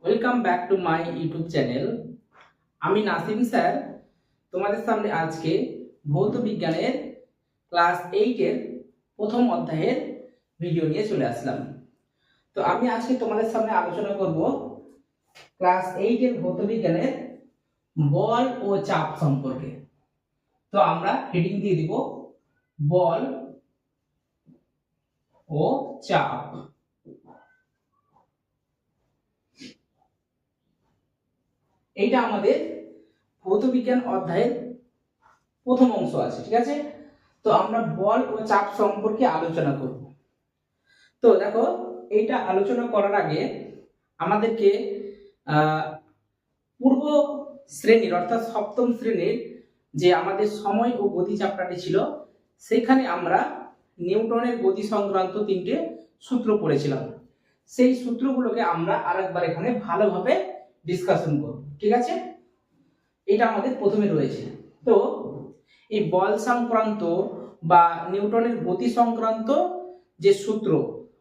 Welcome back to my YouTube channel. আমি Nasim sir তোমাদের সামনে আজকে ভৌত বিজ্ঞানের ক্লাস 8-এর প্রথম অধ্যায়ের ভিডিও নিয়ে চলে আসলাম। তো আমি আজকে তোমাদের সামনে আলোচনা করব ক্লাস 8-এর ভৌত বিজ্ঞানের বল ও চাপ সম্পর্কে। তো আমরা হেডিং দিয়ে দিব বল ও চাপ। এইটা আমাদের ভৌত বিজ্ঞান অধ্যায়ের প্রথম অংশ আছে, ঠিক আছে। তো আমরা বল ও চাপ সম্পর্কে আলোচনা করব। তো দেখো, এইটা আলোচনা করার আগে আমাদেরকে পূর্ব শ্রেণীর অর্থাৎ সপ্তম শ্রেণীর যে আমাদের সময় ও গতি চ্যাপ্টারটি ছিল, সেখানে আমরা নিউটনের গতি সংক্রান্ত 3টে সূত্র পড়েছিলাম। সেই সূত্রগুলোকে আমরা আরেকবার এখানে ভালোভাবে ডিসকাশন করব, ঠিক আছে। এটা আমাদের প্রথমে রয়েছে। তো এই বল সংক্রান্ত বা নিউটনের গতি সংক্রান্ত যে সূত্র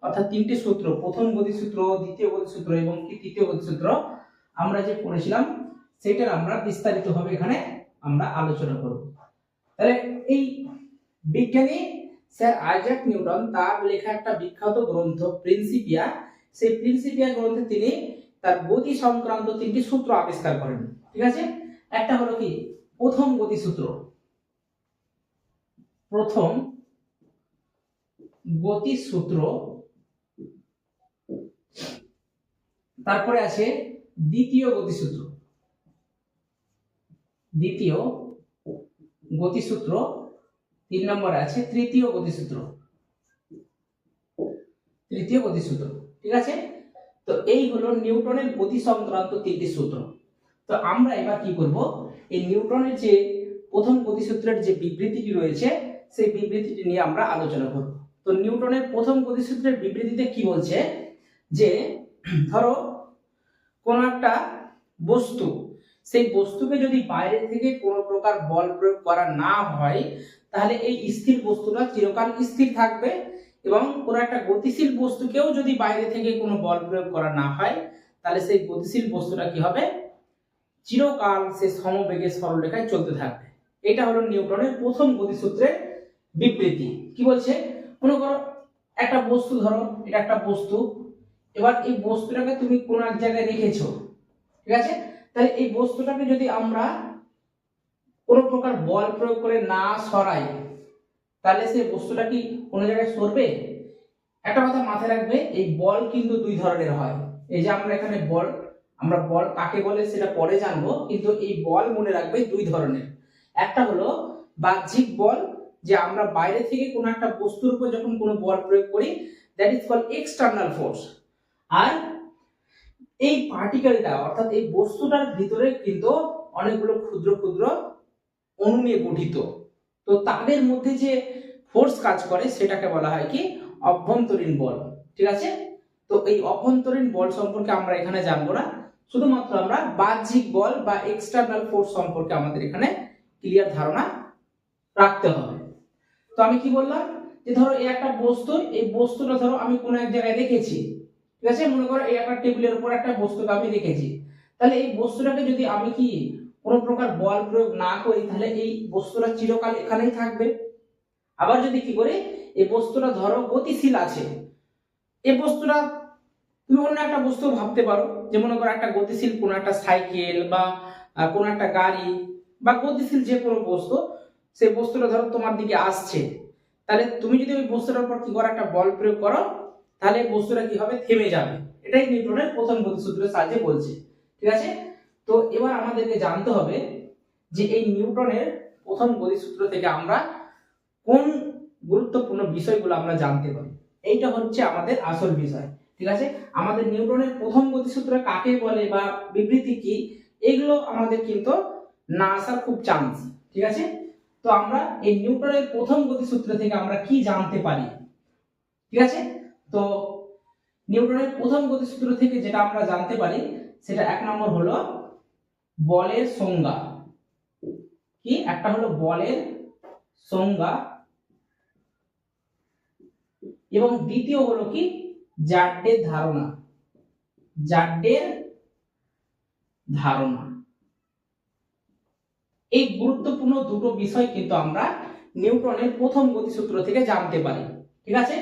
অর্থাৎ 3টে সূত্র, প্রথম গতিসূত্র, দ্বিতীয় গতিসূত্র এবং তৃতীয় গতিসূত্র আমরা যে পড়েছিলাম, সেটার আমরা বিস্তারিতভাবে এখানে আমরা আলোচনা করব। তাহলে এই বিজ্ঞানী স্যার আইজ্যাক নিউটন তার লেখা একটা বিখ্যাত গ্রন্থ প্রিন্সিপিয়া, সেই প্রিন্সিপিয়া গ্রন্থে তিনি তার গতি সংক্রান্ত 3টি সূত্র আবিষ্কার করেন, ঠিক আছে। একটা হলো কি প্রথম গতিসূত্র, প্রথম গতিসূত্র। তারপরে আছে দ্বিতীয় গতিসূত্র, দ্বিতীয় গতিসূত্র। 3 নম্বরে আছে তৃতীয় গতিসূত্র, তৃতীয় গতিসূত্র, ঠিক আছে। তো এই হলো নিউটনের গতি সংক্রান্ত 3টি সূত্র। তো আমরা এবার কি করব, এই নিউটনের যে প্রথম গতিসূত্রের যে বিবৃতিটি রয়েছে, সেই বিবৃতিটি নিয়ে আমরা আলোচনা করব। তো নিউটনের প্রথম গতিসূত্রের বিবৃতিতে কি বলছে যে ধরো কোন একটা বস্তু, সেই বস্তুকে যদি বাইরে থেকে কোনো প্রকার বল প্রয়োগ করা না হয়, তাহলে এই স্থির বস্তুটা চিরকাল স্থির থাকবে, এবং কোনো একটা গতিশীল বস্তুকেও যদি বাইরে থেকে কোনো বল প্রয়োগ করা না হয়, তাহলে সেই গতিশীল বস্তুটা কি হবে, চিরকাল সে সমবেগে সরলরেখায় চলতে থাকবে। এটা হলো নিউটনের প্রথম গতিসূত্রের বিবৃতি। কি বলছে, মনে করো একটা বস্তু, ধরো এটা একটা বস্তু, এবার এই বস্তুটাকে তুমি কোন এক জায়গায় রেখেছো, ঠিক আছে। তাহলে এই বস্তুটাকে যদি আমরা কোনো প্রকার বল প্রয়োগ করে না সরাই, তাহলে সেই বস্তুটা কি কোনো জায়গায় সরবে? একটা কথা মাথায় রাখবে, এই বল কিন্তু দুই ধরনের হয়। এই যে আমরা এখানে বল, আমরা বল কাকে বলে সেটা পরে জানবো, কিন্তু এই বল মনে রাখবে দুই ধরনের। একটা হলো বাহ্যিক বল, যে আমরা বাইরে থেকে কোনো একটা বস্তুর উপর যখন কোনো বল প্রয়োগ করি, that is called external force. আর এই পার্টিকেলটা অর্থাৎ এই বস্তুটার ভিতরে কিন্তু অনেকগুলো ক্ষুদ্র ক্ষুদ্র অণু নিয়ে গঠিত। তো তাদের মধ্যে যে ফোর্স কাজ করে সেটাকে বলা হয় কি, অভ্যন্তরীণ বল, ঠিক আছে। তো এই অভ্যন্তরীণ বল সম্পর্কে আমরা এখানে জানবো না, শুধুমাত্র আমরা বাহ্যিক বল বা এক্সটার্নাল ফোর্স সম্পর্কে আমাদের এখানে ক্লিয়ার ধারণা রাখতে হবে। তো আমি কি বললাম, যে ধরো এই একটা বস্তু, এই বস্তুটা ধরো আমি কোনো এক জায়গায় রেখেছি, ঠিক আছে। মনে করো এই একটা টেবিলের উপর একটা বস্তুকে আমি রেখেছি, তাহলে এই বস্তুটাকে যদি আমি কি কোনো প্রকার বল প্রয়োগ না করি, তাহলে এই বস্তুটা চিরকাল এখানেই থাকবে। আবার যদি কি করি, এই বস্তুটা ধরো গতিশীল আছে, এই বস্তুটা তুমি অন্য একটা বস্তু ভাবতে পারো, যে মনে করো একটা গতিশীল কোনো একটা সাইকেল বা কোনো একটা গাড়ি বা গতিশীল যে কোনো বস্তু, সেই বস্তুটা ধরো তোমার দিকে আসছে, তাহলে তুমি যদি ওই বস্তুটার উপর কি করো, একটা বল প্রয়োগ করো, তাহলে বস্তুটা কি হবে, থেমে যাবে। এটাই নিউটনের প্রথম গতিসূত্রের সাহায্যে বলছে, ঠিক আছে। তো এবার আমাদেরকে জানতে হবে যে এই নিউটনের প্রথম গতিসূত্র থেকে আমরা কোন গুরুত্বপূর্ণ বিষয়গুলো আমরা জানতে পারি, এইটা হচ্ছে আমাদের আসল বিষয়, ঠিক আছে। আমাদের নিউটনের প্রথম গতিসূত্র কাকে বলে বা বিবৃতি কি, এগুলো আমাদের কিন্তু না আসার খুব চান্স, ঠিক আছে। তো আমরা এই নিউটনের প্রথম গতিসূত্র থেকে আমরা কি জানতে পারি, ঠিক আছে। তো নিউটনের প্রথম গতিসূত্র থেকে যেটা আমরা জানতে পারি, সেটা 1 নম্বর হলো বলের সংজ্ঞা। কি, একটা হলো বলের সংজ্ঞা, এবং দ্বিতীয় হলো কি জাড্ডের ধারণা, জাড্ডের ধারণা। এই গুরুত্বপূর্ণ দুটো বিষয় কিন্তু আমরা নিউটনের প্রথম গতিসূত্র থেকে জানতে পারি। ঠিক আছে,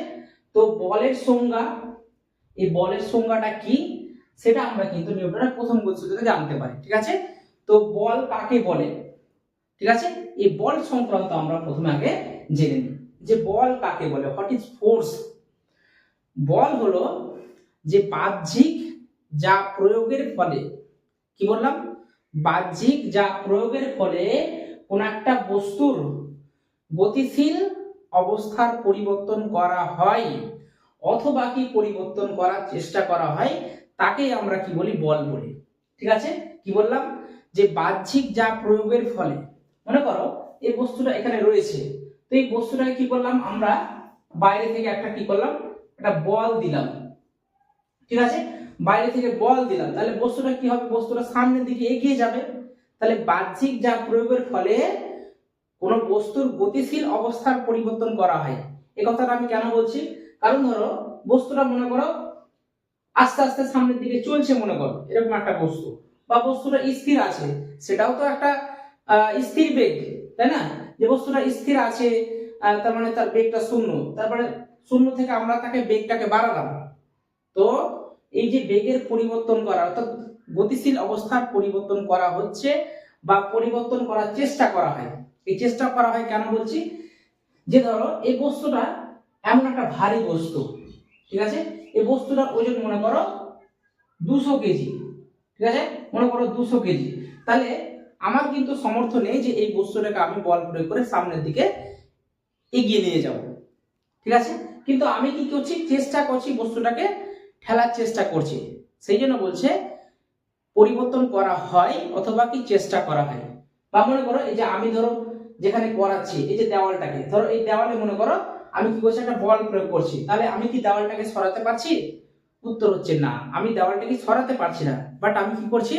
তো বলের সংজ্ঞা, এই বলের সংজ্ঞাটা কি সেটা আমরা কিন্তু নিউটনের প্রথম গতিসূত্র থেকে জানতে পারি। ঠিক আছে, তো বল কাকে বলে, ঠিক আছে, এই বল সংক্রান্ত আমরা প্রথমে আগে জেনে নিই যে বল কাকে বলে। What is force? বল হলো যে বাহ্যিক যা প্রয়োগের ফলে, কি বললাম, বাহ্যিক যা প্রয়োগের ফলে কোন একটা বস্তুর গতিশীল অবস্থার পরিবর্তন করা হয় অথবা কি পরিবর্তন করার চেষ্টা করা হয়, তাকে আমরা কি বলি, বল বলি। ঠিক আছে, কি বললাম, যে বাহ্যিক যা প্রয়োগের ফলে, মনে করো এই বস্তুটা এখানে রয়েছে, তো এই বস্তুটাকে কি করলাম আমরা, বাইরে থেকে একটা কি করলাম, একটা বল দিলাম। ঠিক আছে, বাইরে থেকে বল দিলাম, তাহলে বস্তুটা কি হবে, বস্তুটা সামনের দিকে এগিয়ে যাবে। তাহলে বাহ্যিক যা প্রয়োগের ফলে কোন বস্তুর গতিশীল অবস্থার পরিবর্তন করা হয়, এই কথাটা আমি কেন বলছি, কারণ ধরো বস্তুটা মনে করো আস্তে আস্তে সামনের দিকে চলছে, মনে করো এরকম একটা বস্তু, বা বস্তুটা স্থির আছে, সেটাও তো একটা স্থির বেগ, তাই না? যে বস্তুটা স্থির আছে তার মানে তার বেগটা শূন্য, তারপরে শূন্য থেকে আমরা তাকে বেগটাকে বাড়ালাম। তো এই যে বেগের পরিবর্তন করা, অর্থাৎ গতিশীল অবস্থার পরিবর্তন করা হচ্ছে বা পরিবর্তন করার চেষ্টা করা হয়। এই চেষ্টা করা হয় কেন বলছি, যে ধরো এই বস্তুটা এমন একটা ভারী বস্তু, ঠিক আছে, এই বস্তুটার ওজন মনে করো 200 কেজি, ঠিক আছে, মনে করো 200 কেজি, তাহলে আমার কিন্তু সামর্থ্য নেই যে এই বস্তুটাকে আমি বল প্রয়োগ করে সামনের দিকে এগিয়ে নিয়ে যাব। ঠিক আছে, কিন্তু আমি কি করছি, চেষ্টা করছি, বস্তুটাকে ঠেলার চেষ্টা করছি, সেই জন্য বলছে পরিবর্তন করা হয় অথবা কি চেষ্টা করা হয়। বা মনে করো এই যে আমি ধরো যেখানে করাচ্ছি, এই যে দেওয়ালটাকে ধরো, এই দেওয়ালে মনে করো আমি কি করছি, একটা বল প্রয়োগ করছি, তাহলে আমি কি দেওয়ালটাকে সরাতে পারছি? উত্তর হচ্ছে না, আমি দেওয়ালটাকে সরাতে পারছি না, বাট আমি কি করছি,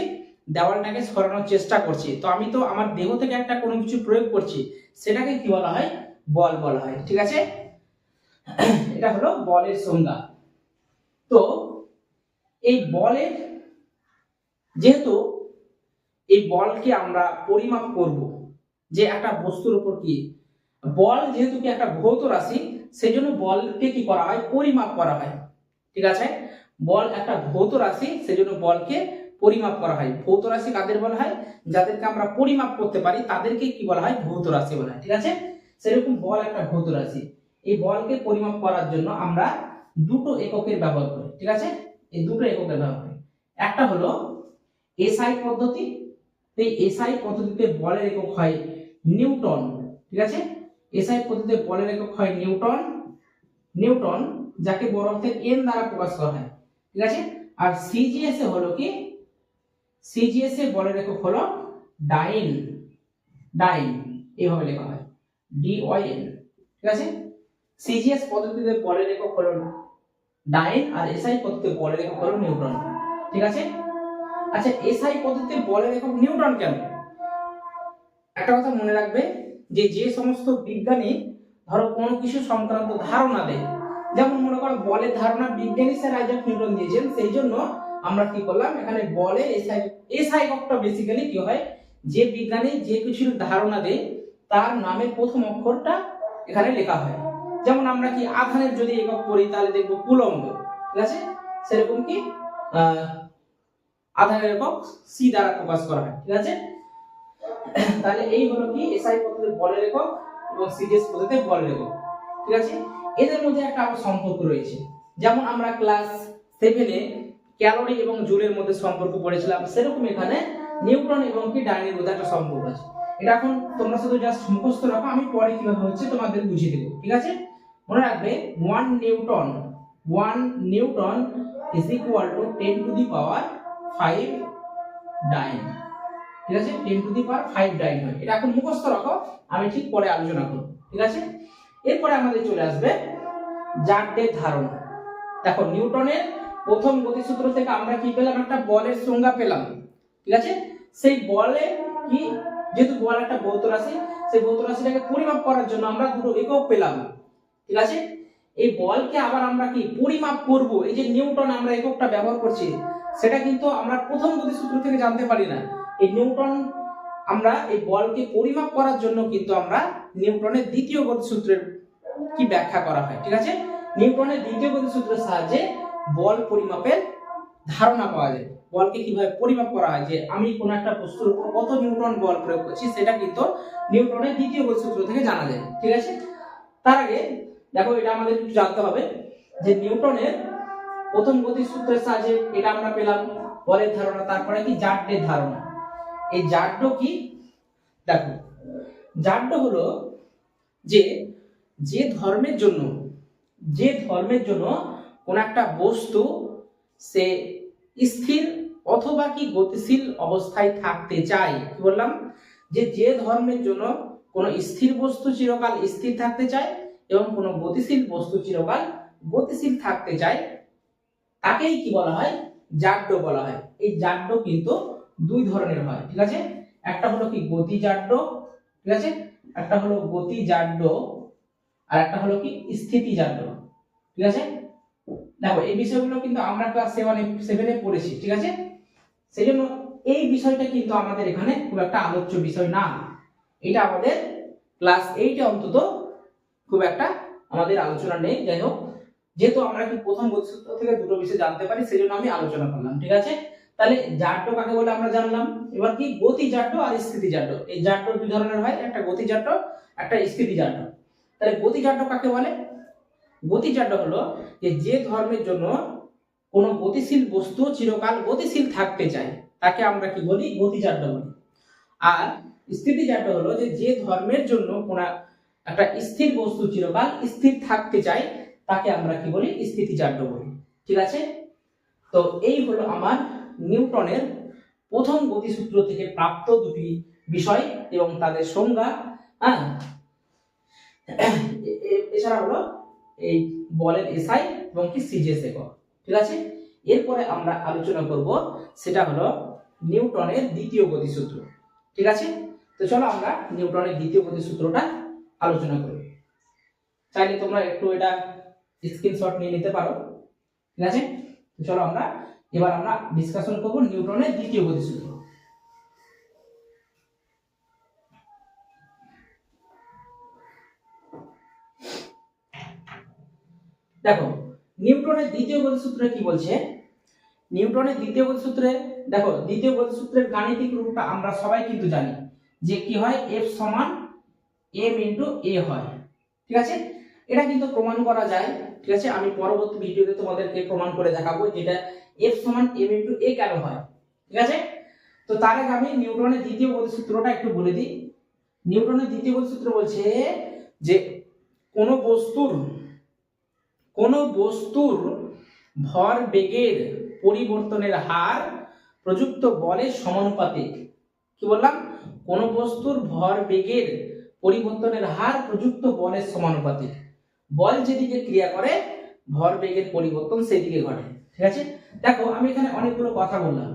দেওয়ালটাকে সরানোর চেষ্টা করছি। তো আমি তো আমার দেহ থেকে একটা কোনো কিছু প্রয়োগ করছি, সেটাকে কি বলা হয়, বল বলা হয়। ঠিক আছে, এটা হলো বলের সংজ্ঞা। তো এই বলের, যেহেতু এই বলকে আমরা পরিমাপ করব, যে একটা বস্তুর উপর কি বল, যেহেতু কি একটা ভৌত রাশি, সেই জন্য বলকে কি করা হয়, পরিমাপ করা হয়। ঠিক আছে, বল একটা ভৌত রাশি, সেই জন্য বলকে পরিমাপ করা হয়। ভৌত রাশি কাদের বলা হয়, যাদেরকে আমরা পরিমাপ করতে পারি তাদেরকে কি বলা হয়, ভৌত রাশি বলা হয়। ঠিক আছে, সেরকম বল একটা ভৌত রাশি, এই বলকে পরিমাপ করার জন্য আমরা দুটো এককের ব্যবহার করি। ঠিক আছে, এই দুটো এককের ব্যবহার করি, একটা হলো এসআই পদ্ধতি, এই এসআই পদ্ধতিতে বলের একক হয় নিউটন। ঠিক আছে, এসআই পদ্ধতিতে বলের একক হয় নিউটন, নিউটন যাকে বড় হাতের এন দ্বারা প্রকাশ করা হয়। ঠিক আছে, আর সিজিএস এ হলো কি, সিজিএস এ বলের একক হলো ডাইন, ডাইন এইভাবে লেখা হয়, ডিওয়াইএন। ঠিক আছে, সিজিএস পদ্ধতিতে বলের একক হলো ডাইন, আর এসআই পদ্ধতিতে বলের একক হলো নিউটন। ঠিক আছে, আচ্ছা এসআই পদ্ধতিতে বলের একক নিউটন কেন? একটা কথা মনে রাখবে, যে যে সমস্ত বিজ্ঞানী ধরো কোনো কিছু সংক্রান্ত ধারণা দেয়, যেমন মনে করো বলের ধারণা বিজ্ঞানী স্যার আইজাক নিউটন দিয়েছেন, সেই জন্য আমরা কি করলাম, এখানে বলের এসআই, এসআই এককটা বেসিক্যালি কি হয়, যে বিজ্ঞানী যে কিছু ধারণা দেয় তার নামের প্রথম অক্ষরটা এখানে লেখা হয়। যেমন আমরা কি আধানের যদি একক করি তাহলে দেখবো কুলম্ব। ঠিক আছে, সেরকম কি আধানের একক সি দ্বারা প্রকাশ করা হয়। ঠিক আছে, তাহলে এই হলো কি এসআই পদ্ধতিতে বলের একক এবং সিজিএস পদ্ধতিতে বলের একক। ঠিক আছে, এদের মধ্যে একটা সম্পর্ক রয়েছে, যেমন আমরা ক্লাস 7 এ ক্যালোরি এবং জুলের মধ্যে সম্পর্ক পড়েছিলাম, সেরকম এখানে নিউটন এবং কি ডাইনের মধ্যে একটা সম্পর্ক আছে। এটা এখন তোমরা শুধু জাস্ট মুখস্থ রাখো, আমি পরে কিভাবে হচ্ছে তোমাদের বুঝিয়ে দেব। ঠিক আছে, মনে রাখবে 1 newton is equal to 10 to the power 5 dyne. ঠিক আছে, 10 টু দি পাওয়ার 5 ডাইন হয়, এটা এখন মুখস্থ রাখো, আমি ঠিক পরে আলোচনা করব। ঠিক আছে, এরপরে আমাদের চলে আসবে জারডের ধারণা। দেখো নিউটনের প্রথম গতিসূত্র থেকে আমরা কি পেলাম, একটা বলের সংজ্ঞা পেলাম। ঠিক আছে, সেই বলে কি, যেহেতু বল একটা ভৌত রাশি, সেই ভৌত রাশিটাকে পরিমাপ করার জন্য আমরা দুটো একক পেলাম। ঠিক আছে, এই বলকে আবার আমরা কি পরিমাপ করব, এই যে নিউটন আমরা এককটা ব্যবহার করছি সেটা কিন্তু আমরা প্রথম গতিসূত্র থেকে জানতে পারি না। এই নিউটন আমরা এই বলকে পরিমাপ করার জন্য কিন্তু আমরা নিউটনের দ্বিতীয় গতিসূত্রের কি ব্যাখ্যা করা হয়, ঠিক আছে। নিউটনের দ্বিতীয় গতিসূত্রের সাহায্যে বল পরিমাপের ধারণা পাওয়া যায়। বলকে কিভাবে পরিমাপ করা হয়, যে আমি কোন একটা বস্তুর উপর কত নিউটন বল প্রয়োগ করছি, সেটা কিন্তু নিউটনের দ্বিতীয় গতিসূত্র থেকে জানা যায়, ঠিক আছে। তার আগে দেখো এটা আমাদের একটু জানতে হবে যে নিউটনের প্রথম গতিসূত্রের সাহায্যে এটা আমরা পেলাম বলের ধারণা, তারপরে কি জাড্ডের ধারণা। এই জাড্ড কি, দেখো জাড্ড হলো যে যে ধর্মের জন্য কোন একটা বস্তু সে স্থির অথবা কি গতিশীল অবস্থায় থাকতে চায়। কি বললাম, যে ধর্মের জন্য কোন স্থির বস্তু চিরকাল স্থির থাকতে চায় এবং কোন গতিশীল বস্তু চিরকাল গতিশীল থাকতে চায়, তাকেই কি বলা হয়, জাড্য বলা হয়। এই জাড্য কিন্তু দুই ধরনের হয়, ঠিক আছে। একটা হলো কি গতি জাড্য, ঠিক আছে, একটা হলো গতি জাড্য আর একটা হলো কি স্থিতি জাড্য, ঠিক আছে। দেখো এই বিষয়গুলো কিন্তু আমরা ক্লাস 7 এ পড়েছি, ঠিক আছে। সেজন্য এই বিষয়টা কিন্তু আমাদের এখানে খুব একটা আলোচ্য বিষয় না, এটা আমাদের ক্লাস 8 এ অন্তত খুব একটা আমাদের আলোচনা নেই। যাই হোক, যেহেতু আমরা কি প্রথম গতিসূত্র থেকে দুটো বিষয় জানতে পারি সেজন্য আমি আলোচনা করলাম, ঠিক আছে। তাহলে জাড্য কাকে বলে আমরা জানলাম। এবার কি গতি জাড্য আর স্থিতি জাড্য। এই জাড্য দুই ধরনের হয়, একটা গতি জাড্য একটা স্থিতি জাড্য। তাহলে গতি জাড্য কাকে বলে, গতি জাড্য হলো যে ধর্মের জন্য কোন গতিশীল বস্তু চিরকাল গতিশীল থাকতে চায় তাকে আমরা কি বলি, গতি জাড্য বলি। আর স্থিতি জাড্য হলো যে ধর্মের জন্য কোন একটা স্থির বস্তু চিরকাল স্থির থাকতে চায় তাকে আমরা কি বলি, স্থিতি জাড্য বলি, ঠিক আছে। তো এই হলো আমার নিউটনের প্রথম গতিসূত্র থেকে প্রাপ্ত দুটি বিষয় এবং তাদের সংজ্ঞা। হ্যাঁ, এছাড়া হলো এই বলের এসআই এবং কি সিজিএস একক, ঠিক আছে। এরপরে আমরা আলোচনা করব সেটা হলো নিউটনের দ্বিতীয় গতিসূত্র, ঠিক আছে। তো চলো আমরা নিউটনের দ্বিতীয় গতিসূত্রটা আলোচনা করি। চাইলে তোমরা একটু এটা স্ক্রিনশট নিয়ে নিতে পারো, ঠিক আছে। তো চলো এবার আমরা ডিসকাশন করব নিউটনের দ্বিতীয় গতিসূত্র। দেখো নিউটনের দ্বিতীয় গতিসূত্রে কি বলছে, নিউটনের দ্বিতীয় গতিসূত্রে দেখো দ্বিতীয় গতিসূত্রের গাণিতিক রূপটা আমরা সবাই কিন্তু জানি যে কি হয়, F সমান m ইনটু a হয়, ঠিক আছে। এটা কিন্তু প্রমাণ করা যায়, ঠিক আছে। আমি পরবর্তী ভিডিওতে তোমাদেরকে প্রমাণ করে দেখাবো যেটা F সমান m ইনটু a কেন হয়, ঠিক আছে। তো তার আগে আমি নিউটনের দ্বিতীয় গতিসূত্রটা একটু বলে দিই। নিউটনের দ্বিতীয় গতিসূত্র বলছে যে কোন বস্তুর ভর বেগের পরিবর্তনের হার প্রযুক্ত বলের সমানুপাতিক। কি বললাম, কোন বস্তুর ভর বেগের পরিবর্তনের হার প্রযুক্ত বলের সমানুপাতিক। বল যেদিকে ক্রিয়া করে ভর বেগের পরিবর্তন সেই দিকে ঘটে, ঠিক আছে। দেখো আমি এখানে অনেকগুলো কথা বললাম,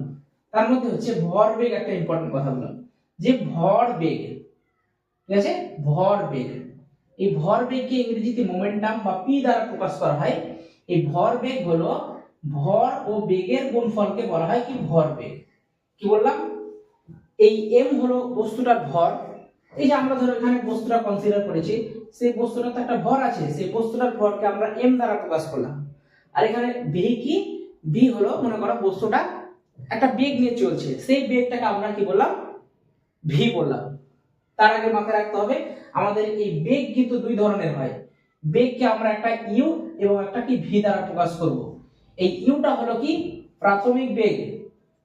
তার মধ্যে হচ্ছে ভর বেগ একটা ইম্পর্টেন্ট কথা বললাম, যে ভর বেগ, ঠিক আছে, ভর বেগ। এই ভর বেগকে ইংরেজিতে মোমেন্টাম বা পি দ্বারা প্রকাশ করা হয়। এই ভর বেগ হলো ভর ও বেগের গুণফলকে বলা হয় কি ভর বেগ। কি বললাম, এই m হলো বস্তুটার ভর। এই যে আমরা ধরো এখানে বস্তুটা কনসিডার করেছি, সেই বস্তুটার তো একটা ভর আছে, সেই বস্তুটার ভরকে আমরা m দ্বারা প্রকাশ করলাম। আর এখানে v কি, v হলো মনে করো বস্তুটা একটা বেগ নিয়ে চলছে, সেই বেগটাকে আমরা কি বললাম, v বললাম। তার আগে মাথায় রাখতে হবে আমাদের এই বেগ কিন্তু দুই ধরনের হয়। বেগকে আমরা একটা u এবং একটা কি v দ্বারা প্রকাশ করব। এই uটা হলো কি প্রাথমিক বেগ,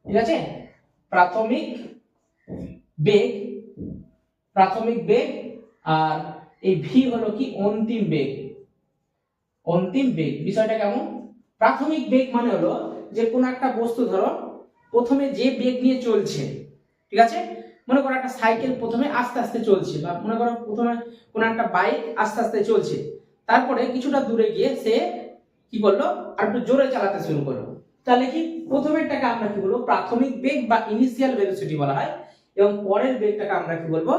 ঠিক আছে, প্রাথমিক বেগ। আর এই v হলো কি অন্তিম বেগ। বিষয়টা কেমন, প্রাথমিক বেগ মানে হলো যে কোন একটা বস্তু ধরো প্রথমে যে বেগ নিয়ে চলছে, ঠিক আছে। মনে করো একটা সাইকেল প্রথমে আস্তে আস্তে চলছে, বা মনে করো প্রথমে কোন একটা বাইক আস্তে আস্তে চলছে, তারপরে কিছুটা দূরে গিয়ে সে কি করলো, আর একটু জোরে চালাতে শুরু করলো। তাহলে কি প্রথমেরটাকে আমরা কি বলবো, প্রাথমিক বেগ বা ইনিশিয়াল ভেলোসিটি বলা হয়, এবং পরের বেগটাকে আমরা কি বলবো,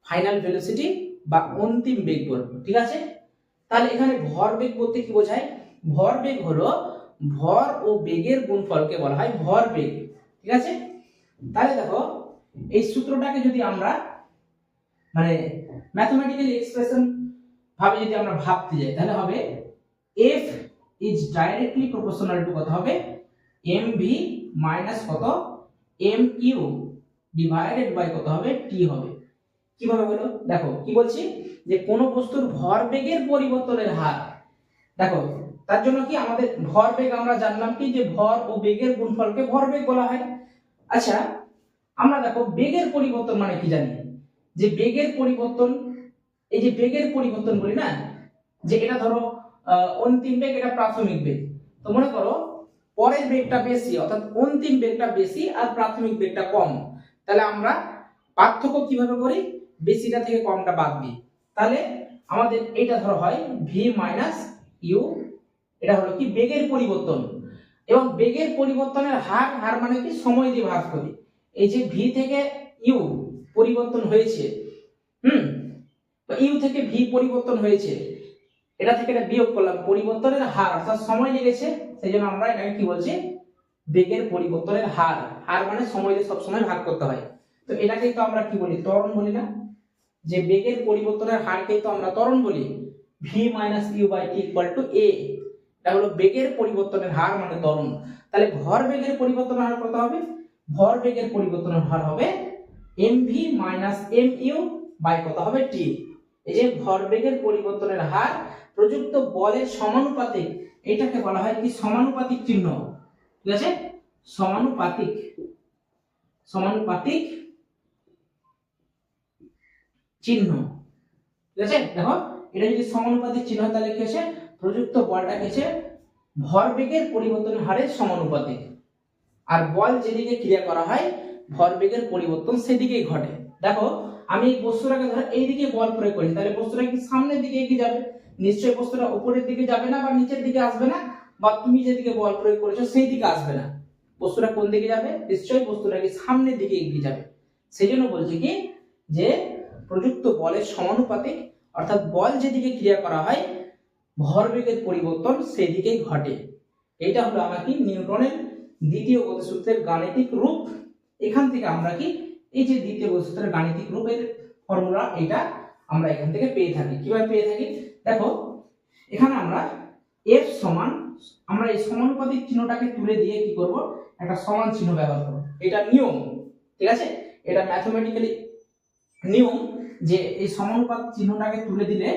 ফাইনাল ভেলোসিটি বা অন্তিম বেগ বলবো, ঠিক আছে। তাহলে এখানে ভরবেগ বলতে কি বোঝায়? ভরবেগ হলো ভর ও বেগের গুণফলকে বলা হয় ভরবেগ, ঠিক আছে? তাহলে দেখো এই সূত্রটাকে যদি আমরা মানে ম্যাথমেটিক্যাল এক্সপ্রেশন ভাবে যদি আমরা ভাবতে যাই, তাহলে হবে F is directly proportional to কত হবে mv মাইনাস কত mu ডিভাইডেড বাই কত হবে t হবে। কিভাবে হলো দেখো, কি বলছি যে কোন বস্তুর ভরবেগের পরিবর্তনের হার, দেখো তার জন্য কি আমাদের ভরবেগ আমরা জানলাম কি যে ভর ও বেগের গুণফলকে ভরবেগ বলা হয়। আচ্ছা আমরা দেখো বেগের পরিবর্তন মানে কি জানি, যে বেগের পরিবর্তন, এই যে বেগের পরিবর্তন বলি না, যে এটা ধরো অন্তিম বেগ, এটা প্রাথমিক বেগ। তো মনে করো পরের বেগটা বেশি, অর্থাৎ অন্তিম বেগটা বেশি আর প্রাথমিক বেগটা কম, তাহলে আমরা পার্থক্য কিভাবে করি, বেশিটা থেকে কমটা বাদ দিই। তাহলে আমাদের এটা ধরো হয় v মাইনাস ইউ, এটা হলো কি বেগের পরিবর্তন, এবং বেগের পরিবর্তনের হার, হার মানে কি সময় দিয়ে ভাগ করি। এই যে v থেকে ইউ পরিবর্তন হয়েছে, তো ইউ থেকে ভি পরিবর্তন হয়েছে, এটা থেকে এটা বিয়োগ করলাম, পরিবর্তনের হার অর্থাৎ সময় লেগেছে, সেই জন্য আমরা এটাকে কি বলছি বেগের পরিবর্তনের হার। হার মানে সময় দিয়ে সবসময় ভাগ করতে হয়। তো এটাকে তো আমরা কি বলি ত্বরণ বলি না, যে বেগের পরিবর্তনের হারকে তো আমরা ত্বরণ বলি। v minus U by T equal to a, এটা হলো বেগের পরিবর্তনের হার মানে ত্বরণ। তাহলে ভর বেগের পরিবর্তনের হার কত হবে, ভর বেগের পরিবর্তনের হার হবে mv মাইনাস mu বাই কত হবে t। এই যে ভরবেগের পরিবর্তনের হার প্রযুক্ত বলের সমানুপাতিক, এটাকে বলা হয় কি সমানুপাতিক চিহ্ন, ঠিক আছে? সমানুপাতিক, সমানুপাতিক চিহ্ন, ঠিক আছে? দেখো এটা যদি সমানুপাতিক চিহ্ন হয় তাহলে কি আছে, প্রযুক্ত বলটা কি আছে ভরবেগের পরিবর্তনের হারের সমানুপাতিক, আর বল যেদিকে ক্রিয়া করা হয় ভরবেগের পরিবর্তন সেদিকেই ঘটে। দেখো আমি এই বস্তুটাকে ধরো এইদিকে বল প্রয়োগ করি, তাহলে বস্তুটা কি সামনের দিকে এগিয়ে যাবে, নিশ্চয়ই বস্তুটা উপরের দিকে যাবে না বা নিচের দিকে আসবে না, বা তুমি যেদিকে বল প্রয়োগ করেছো সেই দিকে আসবে না। বস্তুটা কোন দিকে যাবে, নিশ্চয়ই বস্তুটা কি সামনের দিকে এগিয়ে যাবে। সেই জন্য বলছি কি যে প্রযুক্ত বলের সমানুপাতিক, অর্থাৎ বল যেদিকে ক্রিয়া করা হয় ভরবেগের পরিবর্তন সেই দিকেই ঘটে। এটা হলো আমার কি নিউটনের দ্বিতীয় গতিসূত্রের গাণিতিক রূপ। এখান থেকে আমরা কি এই যে দ্বিতীয় গতিসূত্রের গাণিতিক রূপের ফর্মুলা, এটা আমরা এখান থেকে পেয়ে থাকি। কিভাবে পেয়ে থাকি দেখো, এখানে আমরা f সমান, আমরা এই সমানুপাতিক চিহ্নটাকে তুলে দিয়ে কি করব, একটা সমান চিহ্ন ব্যবহার করব। এটা নিয়ম, ঠিক আছে? এটা ম্যাথমেটিক্যালি নিয়ম যে এই সমানুপাত চিহ্নটাকে তুলে দিলে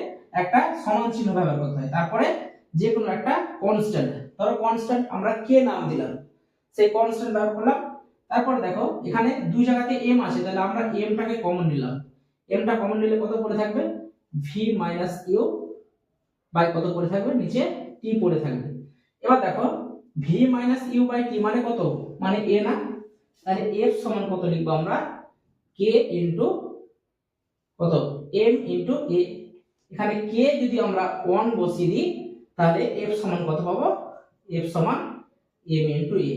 একটা সমান চিহ্ন ব্যবহার করতে হয়। তারপরে যে কোনো একটা কনস্ট্যান্ট, ধরো কনস্ট্যান্ট আমরা k নাম দিলাম, সেই কনস্ট্যান্ট ব্যবহার করলাম। তারপর দেখো এখানে দুই জায়গাতে m আছে, তাহলে আমরা m টাকে কমন নিলাম। m টা কমন নিলে কত পড়ে থাকবে, v মাইনাস ইউ বাই কত পড়ে থাকবে, নিচে t পড়ে থাকবে। এবার দেখো v minus U by t মানে কত, মানে a না, তাহলে f সমান কত লিখবো আমরা, k ইনটু কত m ইনটু a। এখানে k যদি আমরা 1 বসিয়ে দিই তাহলে f সমান কত পাবো, f সমান m ইনটু a,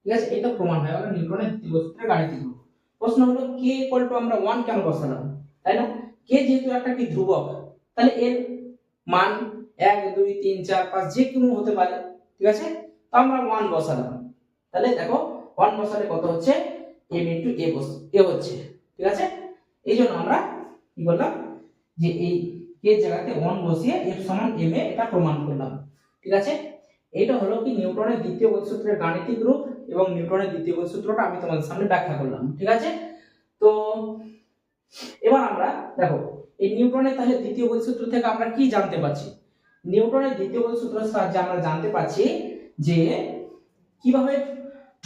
ঠিক আছে? এটা প্রমাণ হয়ে গেল নিউটনের দ্বিতীয় সূত্রের গাণিতিক রূপ। প্রশ্ন হলো k ইকুয়াল টু আমরা 1 কেন বসালাম, তাই না? k যেহেতু একটা কি ধ্রুবক, তাহলে এর মান 1 2 3 4 5 যে কোনো হতে পারে, ঠিক আছে? তো আমরা 1 বসালাম, তাহলে দেখো 1 বসালে কত হচ্ছে, m ইনটু a হচ্ছে, ঠিক আছে? এই জন্য আমরা কি করলাম যে এই k জায়গাতে 1 বসিয়ে f সমান m এ এটা প্রমাণ করলাম, ঠিক আছে? এটা হলো কি নিউটনের দ্বিতীয় গতিসূত্রের গাণিতিক রূপ, এবং নিউটনের দ্বিতীয় গতিসূত্রটা আমি তোমাদের সামনে ব্যাখ্যা করলাম, ঠিক আছে? তো এবার আমরা দেখো এই নিউটনের তাহলে দ্বিতীয় গতিসূত্র থেকে আমরা কি জানতে পারছি, নিউটনের দ্বিতীয় গতিসূত্রের সাহায্যে আমরা জানতে পারছি যে কিভাবে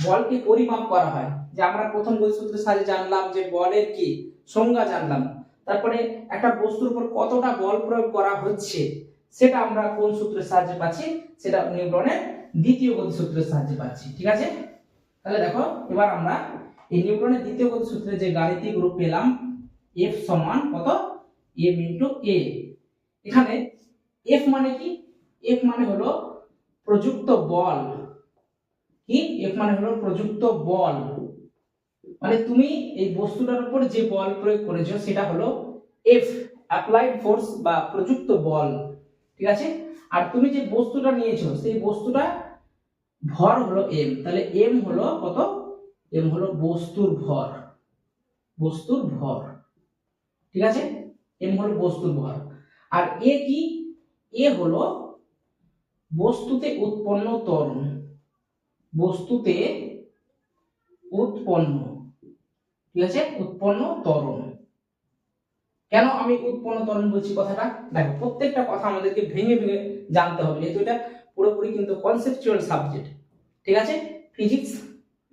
বলকে পরিমাপ করা হয়। যে আমরা প্রথম গতিসূত্রের সাহায্যে জানলাম যে বলের কি সংজ্ঞা জানলাম, তারপরে একটা বস্তুর উপর কতটা বল প্রয়োগ করা হচ্ছে সেটা আমরা কোন সূত্রের সাহায্যে পাচ্ছি, সেটা নিউটনের দ্বিতীয় গতিসূত্রের সাহায্যে পাচ্ছি, ঠিক আছে? তাহলে দেখো এবার আমরা এই নিউটনের দ্বিতীয় গতিসূত্রের যে গাণিতিক রূপ পেলাম, F সমান কত m ইনটু a। এখানে F মানে কি, F মানে হলো প্রযুক্ত বল, কি F মানে হলো প্রযুক্ত বল, মানে তুমি এই বস্তুটার উপর যে বল প্রয়োগ করেছো সেটা হলো F অ্যাপ্লাইড ফোর্স বা প্রযুক্ত বল, ঠিক আছে। আর তুমি যে বস্তুটা নিয়েছো সেই বস্তুটা ভর হলো m, তাহলে m হলো কত, m হলো বস্তুর ভর, বস্তুর ভর, ঠিক আছে, m হলো বস্তুর ভর। আর a কি, a হলো বস্তুতে উৎপন্ন ত্বরণ, বস্তুতে উৎপন্ন, ঠিক আছে, উৎপন্ন ত্বরণ। কেন আমি উৎপন্ন ত্বরণ বলছি কথাটা, দেখো প্রত্যেকটা কথা আমাদেরকে ভেঙে ভেঙে জানতে হবে, যেহেতু এটা পুরোপুরি কিন্তু কনসেপচুয়াল সাবজেক্ট, ঠিক আছে। Physics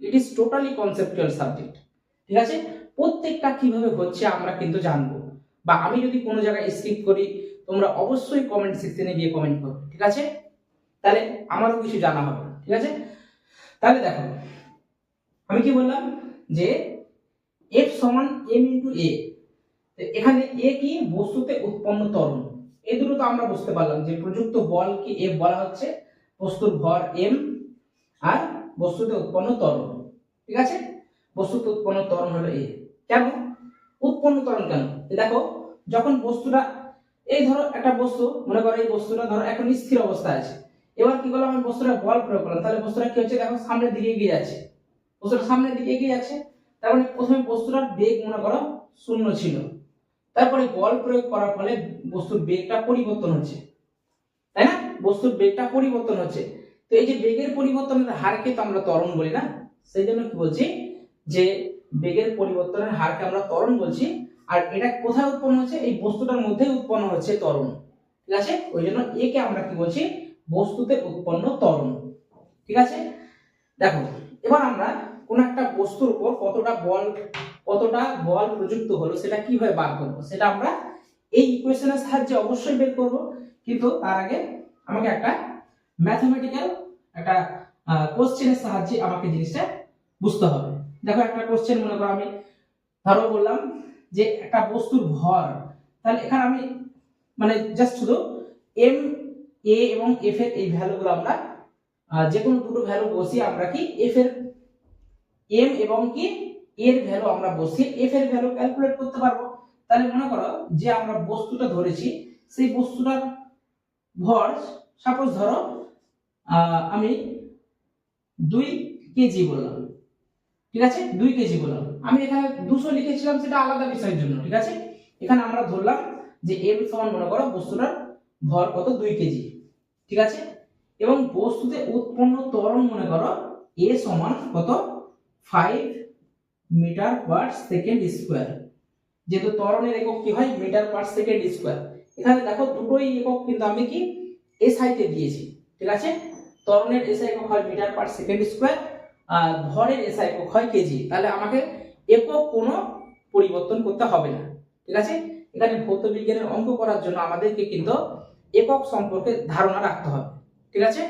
it is totally conceptual subject, ঠিক আছে। প্রত্যেকটা কিভাবে হচ্ছে আমরা কিন্তু জানবো, বা আমি যদি কোনো জায়গায় স্কিপ করি তোমরা অবশ্যই কমেন্ট সেকশনে গিয়ে কমেন্ট করবে, ঠিক আছে, তাহলে আমারও কিছু জানা হবে, ঠিক আছে। তাহলে দেখো আমি কি বললাম যে F সমান m ইন্টু a, এখানে a কি, বস্তুতে উৎপন্ন ত্বরণ, এই দুটো তো আমরা বুঝতে পারলাম যে প্রযুক্ত বল কি F বলা হচ্ছে, বস্তুর ভর m আর বস্তুতে উৎপন্ন ত্বরণ, ঠিক আছে, বস্তুতে উৎপন্ন ত্বরণ হলো a। কেন উৎপন্ন ত্বরণ কেন, দেখো যখন বস্তুটা, এই ধরো একটা বস্তু, মনে করো এই বস্তুটা ধরো এখন স্থির অবস্থায় আছে, এবার কি করলাম আমি বস্তুটা বল প্রয়োগ করলাম, তাহলে বস্তুটা কি হচ্ছে, দেখো সামনের দিকে এগিয়ে যাচ্ছে, বস্তুটা সামনের দিকে এগিয়ে যাচ্ছে, তার মানে প্রথমে বস্তুটার বেগ মনে করো 0 ছিল, তারপরে বল প্রয়োগ করার ফলে বস্তুর বেগটা পরিবর্তন হচ্ছে, তাই না, বস্তুর বেগটা পরিবর্তন হচ্ছে। তো এই যে বেগের পরিবর্তনের হারকে তো আমরা ত্বরণ বলি না, সেই জন্য কি বলছি যে বেগের পরিবর্তনের হারকে আমরা ত্বরণ বলছি। আর এটা কোথায় উৎপন্ন হচ্ছে, এই বস্তুটার মধ্যে উৎপন্ন হচ্ছে ত্বরণ, ঠিক আছে, ওই জন্য একে আমরা কি বলছি, বস্তুতে উৎপন্ন ত্বরণ, ঠিক আছে। দেখো এবার আমরা কোন একটা বস্তুর উপর কতটা বল প্রযুক্ত হলো সেটা কিভাবে বার করব, সেটা আমরা এই ইকুয়েশনের সাহায্যে অবশ্যই বের করব, কিন্তু তার আগে আমাকে একটা ম্যাথমেটিক্যাল একটা কোশ্চেনের সাহায্যে আমাকে জিনিসটা বুঝতে হবে। দেখো একটা কোশ্চেন মনে করো আমি ধরো বললাম যে একটা বস্তুর ভর, তাহলে এখানে আমি মানে জাস্ট শুধু m a এবং f এর এই ভ্যালুগুলো আমরা যে কোনো দুটো ভ্যালু বসিয়ে আমরা কি f এর m এবং কি এর ভ্যালু আমরা বসিয়ে f এর ভ্যালু ক্যালকুলেট করতে পারবো। তাহলে মনে করো যে আমরা বস্তুটা ধরেছি সেই বস্তুটার ভর সাপোজ ধরো আমি 2 কেজি বললাম, ঠিক আছে, 2 কেজি বললাম, আমি এখানে 200 লিখেছিলাম সেটা আলাদা বিষয়ের জন্য, ঠিক আছে। এখানে আমরা ধরলাম যে m সমান মনে করো বস্তুটার ভর কত 2 কেজি, ঠিক আছে, এবং বস্তুতে উৎপন্ন ত্বরণ মনে করো a সমান কত 5 মিটার পার সেকেন্ড স্কয়ার, যেহেতু ত্বরণের একক কি হয় মিটার পার সেকেন্ড স্কয়ার। এখানে দেখো দুটোই একক কিন্তু আমি কি SI তে দিয়েছি, ঠিক আছে, ত্বরণের SI একক হয় মিটার পার সেকেন্ড স্কয়ার আর ভরের SI একক হয় কেজি, তাহলে আমাকে একক কোনো পরিবর্তন করতে হবে না, ঠিক আছে। এখানে ভৌত বিজ্ঞানের অঙ্ক করার জন্য আমাদেরকে কিন্তু একক সম্পর্কে ধারণা রাখতে হবে, ঠিক আছে।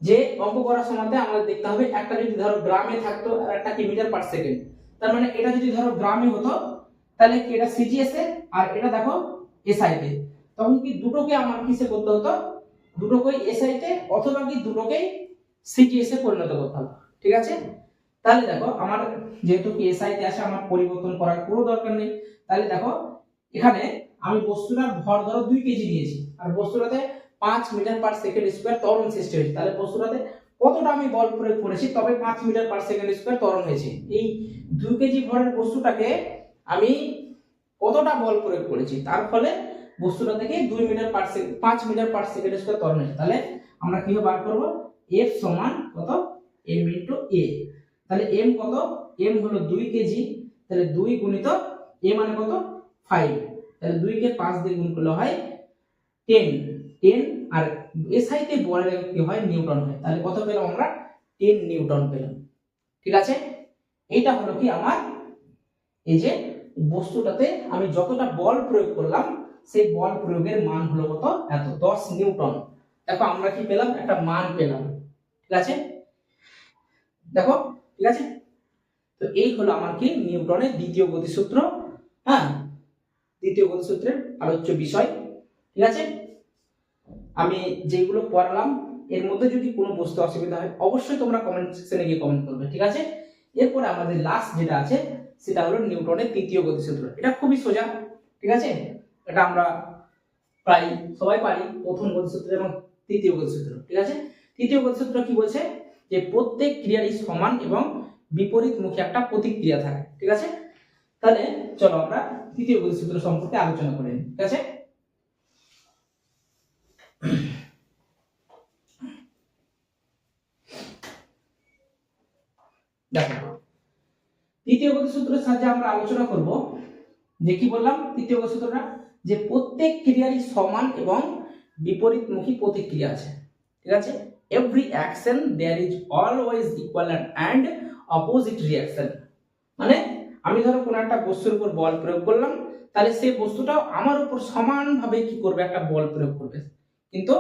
যে অঙ্ক করার সময় আমাদের দেখতে হবে একটা যদি ধরো গ্রামে থাকতো আর একটা কি মিটার পার সেকেন্ড, তার মানে এটা যদি ধরো গ্রামে হতো তাহলে কি এটা সিজিএস এ আর এটা দেখো এসআই তে, তখন কি দুটোকে আমার কিসে করতে হতো, দুটোকেই এসআই তে অথবা কি দুটোকেই সিজিএস এ পরিণত করতে হবে, ঠিক আছে। তাহলে দেখো আমার যেহেতু কি এসআই তে আছে আমার পরিবর্তন করার কোনো দরকার নেই, তাহলে দেখো এখানে আমি বস্তুটার ভর ধরো 2 কেজি নিয়েছি আর বস্তুটাতে 5 মিটার পার সেকেন্ড স্কয়ার ত্বরণ সৃষ্টি হয়েছে, তাহলে বস্তুটাতে কতটা আমি বল প্রয়োগ করেছি তবে 5 মিটার পার সেকেন্ড স্কয়ার ত্বরণ হয়েছে। এই 2 কেজি ভরের বস্তুটাকে আমি কতটা বল প্রয়োগ করেছি তার ফলে বস্তুটা থেকে 2 metre per second 5 metre per second square ত্বরণ হয়েছে। তাহলে আমরা কিভাবে বার করব, F সমান কত m ইনটু a, তাহলে m কত, m হলো 2 কেজি, তাহলে 2 গুণিত a মানে কত 5, তাহলে 2 কে 5 দিয়ে গুণ করলে হয় 10 আর এসআই তে বলের কি হয় নিউটন হয়, তাহলে কত পেলাম আমরা 10 নিউটন পেলাম, ঠিক আছে। এইটা হলো কি আমার এই যে বস্তুটাতে আমি যতটা বল প্রয়োগ করলাম সেই বল প্রয়োগের মান হলো কত এত 10 নিউটন। দেখো আমরা কি পেলাম একটা মান পেলাম, ঠিক আছে, দেখো, ঠিক আছে। তো এই হলো আমার কি নিউটনের দ্বিতীয় গতিসূত্র, হ্যাঁ, দ্বিতীয় গতিসূত্রের আলোচ্য বিষয়, ঠিক আছে। আমি যেগুলো পড়ালাম এর মধ্যে যদি কোনো বুঝতে অসুবিধা হয় অবশ্যই তোমরা কমেন্ট সেকশনে গিয়ে কমেন্ট করবে, ঠিক আছে। এরপর আমাদের লাস্ট যেটা আছে সেটা হলো নিউটনের তৃতীয় গতিসূত্র, এটা খুবই সোজা, ঠিক আছে, এটা আমরা প্রায় সবাই পারি প্রথম গতিসূত্র এবং তৃতীয় গতিসূত্র। ঠিক আছে, তৃতীয় গতিসূত্র কি বলছে যে প্রত্যেক ক্রিয়ারই সমান এবং বিপরীতমুখী একটা প্রতিক্রিয়া থাকে। ঠিক আছে, তাহলে চলো আমরা তৃতীয় গতিসূত্র সম্পর্কে আলোচনা করি। ঠিক আছে, দেখো তৃতীয় গতিসূত্রের সাহায্যে আমরা আলোচনা করব যে কি বললাম তৃতীয় গতিসূত্রটা, যে প্রত্যেক ক্রিয়ারই সমান এবং বিপরীতমুখী প্রতিক্রিয়া আছে। ঠিক আছে, every action there is always equal and opposite reaction. মানে আমি ধরো কোনো একটা বস্তুর উপর বল প্রয়োগ করলাম, তাহলে সেই বস্তুটাও আমার উপর সমানভাবে কি করবে, একটা বল প্রয়োগ করবে, কিন্তু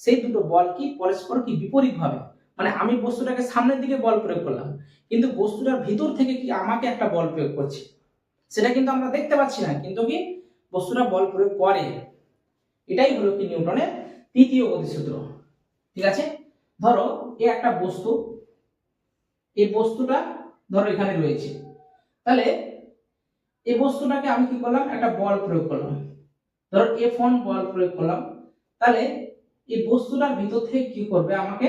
সেই দুটো বল কি পরস্পর কি বিপরীত ভাবে। মানে আমি বস্তুটাকে সামনের দিকে বল প্রয়োগ করলাম, কিন্তু বস্তুটার ভিতর থেকে কি আমাকে একটা বল প্রয়োগ করছে, সেটা কিন্তু আমরা দেখতে পাচ্ছি না, কিন্তু কি বস্তুটা বল প্রয়োগ করে। এটাই হলো কি নিউটনের তৃতীয় গতিসূত্র। ঠিক আছে, ধরো এই একটা বস্তু, এই বস্তুটা ধরো এখানে রয়েছে, তাহলে এই বস্তুটাকে আমি কি করলাম, একটা বল প্রয়োগ করলাম, ধরো F1 বল প্রয়োগ করলাম, তাহলে এই বস্তুটার ভিতর থেকে কি করবে, আমাকে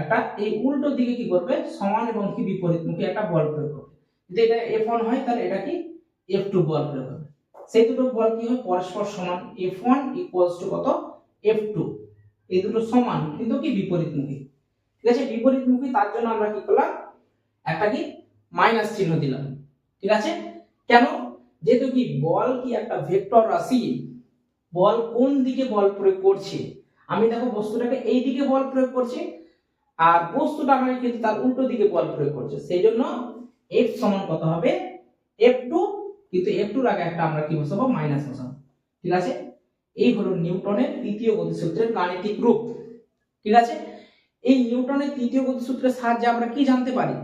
একটা এই উল্টো দিকে কি করবে, সমান এবং কি বিপরীতমুখী একটা বল প্রয়োগ করবে। যদি এটা F1 হয় তাহলে এটা কি F2 বল প্রয়োগ হবে। সেই দুটো বল কি হয়, পরস্পর সমান, F1 ইকুয়ালস টু কত, F2। এই দুটো সমান কিন্তু কি বিপরীতমুখী। ঠিক আছে, বিপরীতমুখী, তার জন্য আমরা কি করলাম, একটা কি মাইনাস চিহ্ন দিলাম। ঠিক আছে, কেন, যেহেতু কি বল কি একটা ভেক্টর রাশি, বল কোন দিকে বল প্রয়োগ করছে, আমি দেখো বস্তুটাকে এই দিকে বল প্রয়োগ করছি, আর বস্তুটা আমাকে কিন্তু তার উল্টো দিকে বল প্রয়োগ করছে, সেই জন্য F সমান কত হবে, F2, কিন্তু F2 এর আগে একটা আমরা কি বসাবো, মাইনাস বসাবো। ঠিক আছে, এই হলো নিউটনের তৃতীয় গতিসূত্রের গাণিতিক রূপ। ঠিক আছে, এই নিউটনের তৃতীয় গতিসূত্রের সাহায্যে আমরা কি জানতে পারি,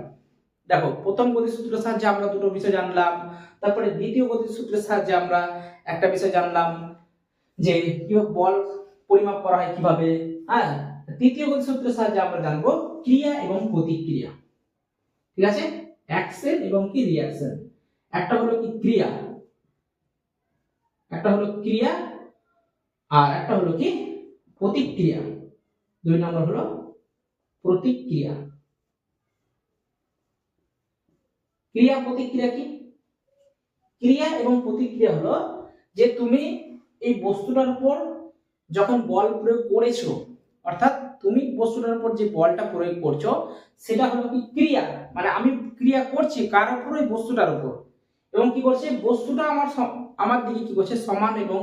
দেখো প্রথম গতিসূত্রের সাহায্যে আমরা দুটো বিষয় জানলাম, তারপরে দ্বিতীয় গতিসূত্রের সাহায্যে আমরা একটা বিষয় জানলাম যে কিভাবে বল পরিমাপ করা হয় কিভাবে। হ্যাঁ, তৃতীয় গতিসূত্রের সাহায্যে আমরা জানবো ক্রিয়া এবং প্রতিক্রিয়া। ঠিক আছে, অ্যাকশন এবং কি রিঅ্যাকশন, একটা হলো কি ক্রিয়া, একটা হলো ক্রিয়া, আর একটা হলো কি প্রতিক্রিয়া, দুই নম্বর হলো প্রতিক্রিয়া। ক্রিয়া প্রতিক্রিয়া কি, ক্রিয়া এবং প্রতিক্রিয়া হলো যে তুমি এই বস্তুটার উপর যখন বল প্রয়োগ করেছো, অর্থাৎ তুমি বস্তুটার উপর যে বলটা প্রয়োগ করছো সেটা হলো কি ক্রিয়া, মানে আমি ক্রিয়া করছি কার উপর, ওই বস্তুটার উপর, এবং কি করছে বস্তুটা আমার দিকে কি করছে, সমান এবং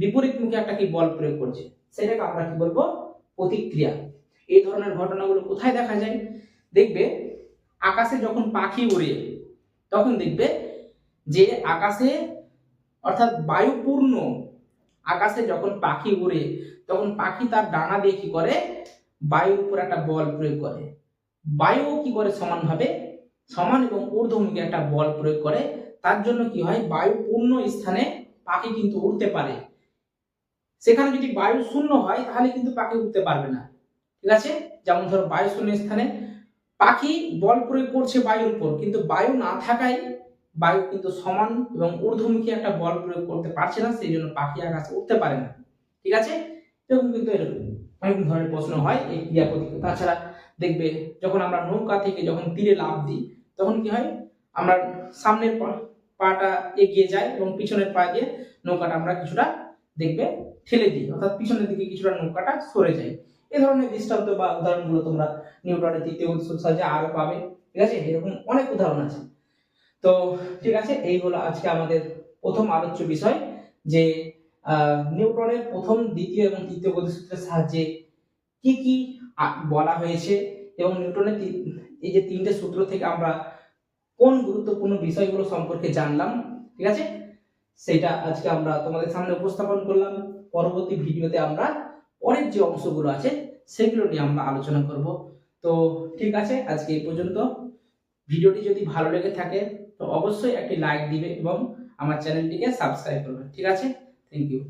বিপরীতমুখী একটা কি বল প্রয়োগ করছে, সেটাকে আমরা কি বলবো, প্রতিক্রিয়া। এই ধরনের ঘটনাগুলো কোথায় দেখা যায়, দেখবে আকাশে যখন পাখি উড়ে, তখন দেখবে যে আকাশে অর্থাৎ বায়ুপূর্ণ আকাশে যখন পাখি উড়ে, তখন পাখি তার ডানা দিয়ে কি করে, বায়ুর উপর একটা বল প্রয়োগ করে, বায়ু কি করে সমানভাবে, সমান এবং ঊর্ধ্বমুখী একটা বল প্রয়োগ করে, তার জন্য কি হয়, বায়ুপূর্ণ স্থানে পাখি কিন্তু উড়তে পারে। সেখানে যদি বায়ু শূন্য হয় তাহলে কিন্তু পাখি উড়তে পারবে না। ঠিক আছে, যেমন ধরো বায়ু শূন্য স্থানে পাখি বল প্রয়োগ করছে বায়ুর উপর, কিন্তু বায়ু না থাকায় বায়ু কিন্তু সমান এবং ঊর্ধ্বমুখী একটা বল প্রয়োগ করতে পারছে না, সেই জন্য পাখি আকাশে উঠতে পারে না। ঠিক আছে, এরকম কিন্তু এরকম অনেক ধরনের প্রশ্ন হয় এই ক্রিয়া প্রতিক্রিয়া। তাছাড়া দেখবে যখন আমরা নৌকা থেকে যখন তীরে লাফ দিই, তখন কি হয়, আমরা সামনের পাটা এগিয়ে যায় এবং পিছনের পা দিয়ে নৌকাটা আমরা কিছুটা দেখবে ঠেলে দিই, অর্থাৎ পিছনের দিকে কিছুটা নৌকাটা সরে যায়। এই ধরনের দৃষ্টান্ত বা উদাহরণগুলো তোমরা নিউটনের তৃতীয় গতিসূত্রের সাহায্যে আরো পাবে। ঠিক আছে, এরকম অনেক উদাহরণ আছে। তো ঠিক আছে, এই হলো আজকে আমাদের প্রথম আলোচ্য বিষয়, যে নিউটনের প্রথম, দ্বিতীয় এবং তৃতীয় গতিসূত্রের সাহায্যে কি কি বলা হয়েছে, এবং নিউটনের এই যে তিনটে সূত্র থেকে আমরা কোন গুরুত্বপূর্ণ বিষয়গুলো সম্পর্কে জানলাম। ঠিক আছে, সেটা আজকে আমরা তোমাদের সামনে উপস্থাপন করলাম। পরবর্তী ভিডিওতে আমরা পরের যে অংশগুলো আছে সেগুলো নিয়ে আমরা আলোচনা করব। তো ঠিক আছে, আজকে এই পর্যন্ত। ভিডিওটি যদি ভালো লেগে থাকে তো অবশ্যই একটি লাইক দিবে এবং আমার চ্যানেলটিকে সাবস্ক্রাইব করবে। ঠিক আছে, থ্যাংক ইউ।